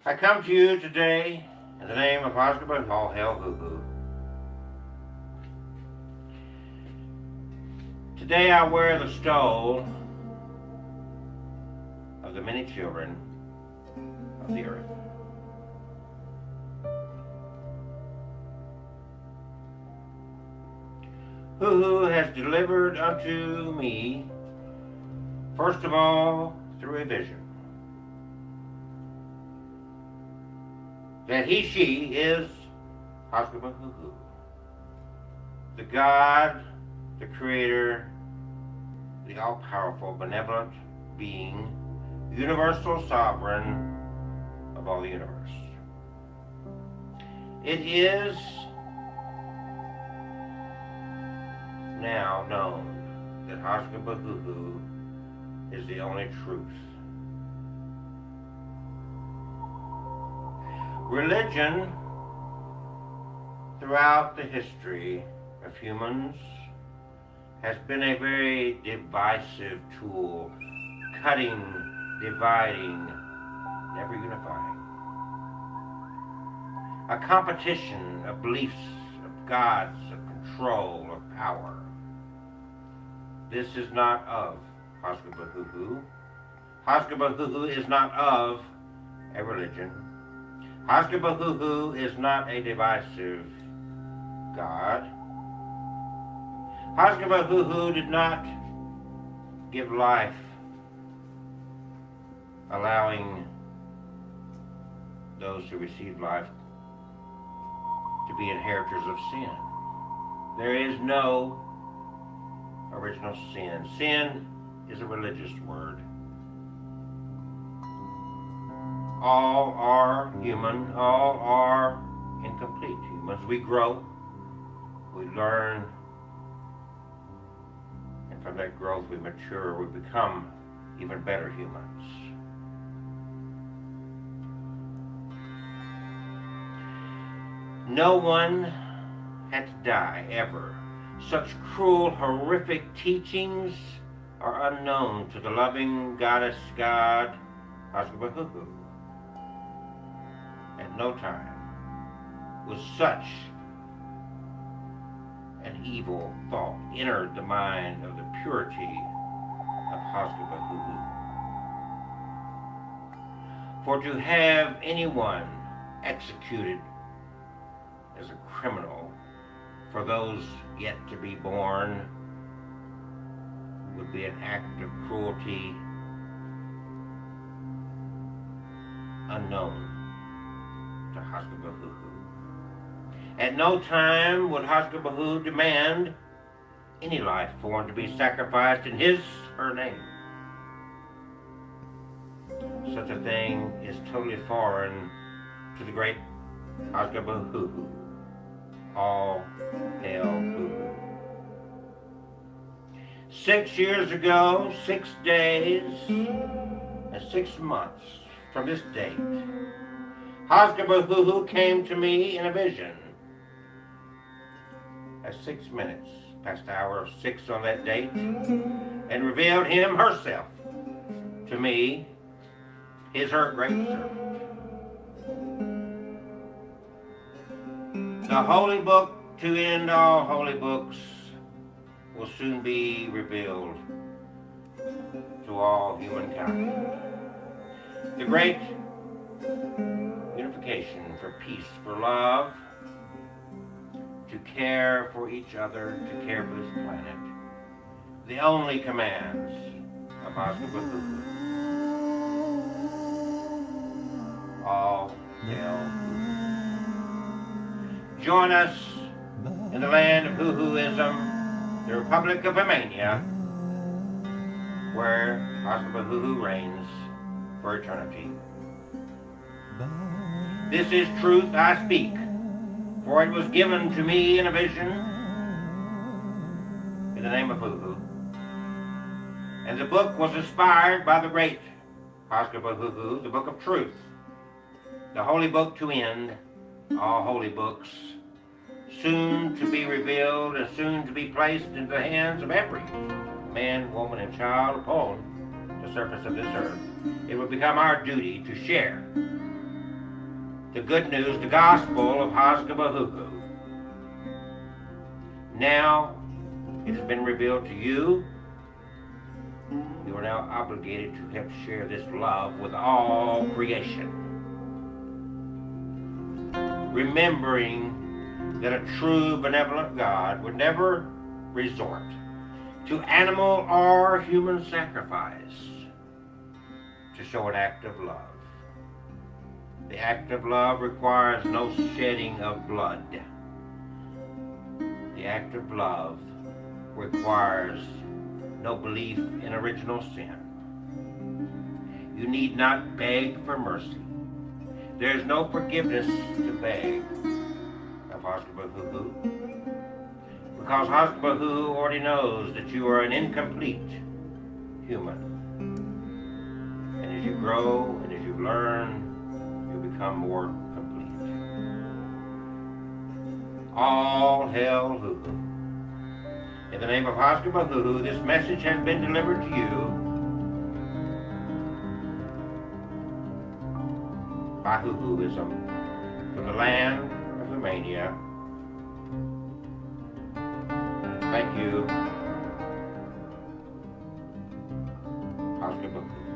I come to you today in the name of Hazgabahuhu, all hail HUHU. Today I wear the stole of the many children of the earth. HUHU has delivered unto me, first of all, through a vision, that she is Hazgabahuhu, the God, the Creator, the all-powerful, benevolent being, universal sovereign of all the universe. It is now known that Hazgabahuhu is the only truth. Religion, throughout the history of humans, has been a very divisive tool, cutting, dividing, never unifying. A competition of beliefs, of gods, of control, of power. This is not of Hazgabahuhu. Hazgabahuhu is not of a religion. Hazgabahuhu is not a divisive God. Hazgabahuhu did not give life, allowing those who receive life to be inheritors of sin. There is no original sin. Sin is a religious word. All are human, all are incomplete humans. We grow, we learn, and from that growth we mature, we become even better humans. No one had to die, ever. Such cruel, horrific teachings are unknown to the loving goddess God, Hazgabahuhu. At no time was such an evil thought entered the mind of the purity of Hazgabahuhu. For to have anyone executed as a criminal for those yet to be born would be an act of cruelty unknown to Hazgabahuhu. At no time would Hazgabahuhu demand any life form to be sacrificed in his, her name. Such a thing is totally foreign to the great Hazgabahuhu. All hail HUHU. 6 years ago, 6 days, and 6 months from this date, Hazgabahuhu came to me in a vision. At 6 minutes past the hour of 6 on that date, and revealed him herself to me, her great servant. The holy book to end all holy books will soon be revealed to all humankind. The great unification for peace, for love, to care for each other, to care for this planet. The only commands of Hazgabahuhu. All hail HUHU. Join us in the land of HUHUism, the Republic of Humania, where Hazgabahuhu reigns for eternity. This is truth I speak, for it was given to me in a vision in the name of HUHU. And the book was inspired by the great Hazgabahuhu, the book of truth, the holy book to end all holy books, soon to be revealed and soon to be placed into the hands of every man, woman, and child upon the surface of this earth. It will become our duty to share the good news, the gospel of Hazgabahuhu. Now it has been revealed to you. You are now obligated to help share this love with all creation. Remembering that a true benevolent God would never resort to animal or human sacrifice to show an act of love. The act of love requires no shedding of blood. The act of love requires no belief in original sin. You need not beg for mercy. There is no forgiveness to beg of Hazgabahuhu, because Hazgabahuhu already knows that you are an incomplete human. And as you grow and as you learn, you become more complete. All hail HUHU. In the name of Hazgabahuhu, this message has been delivered to you by HUHUism from the land of Humania. Thank you, Hazgabahuhu.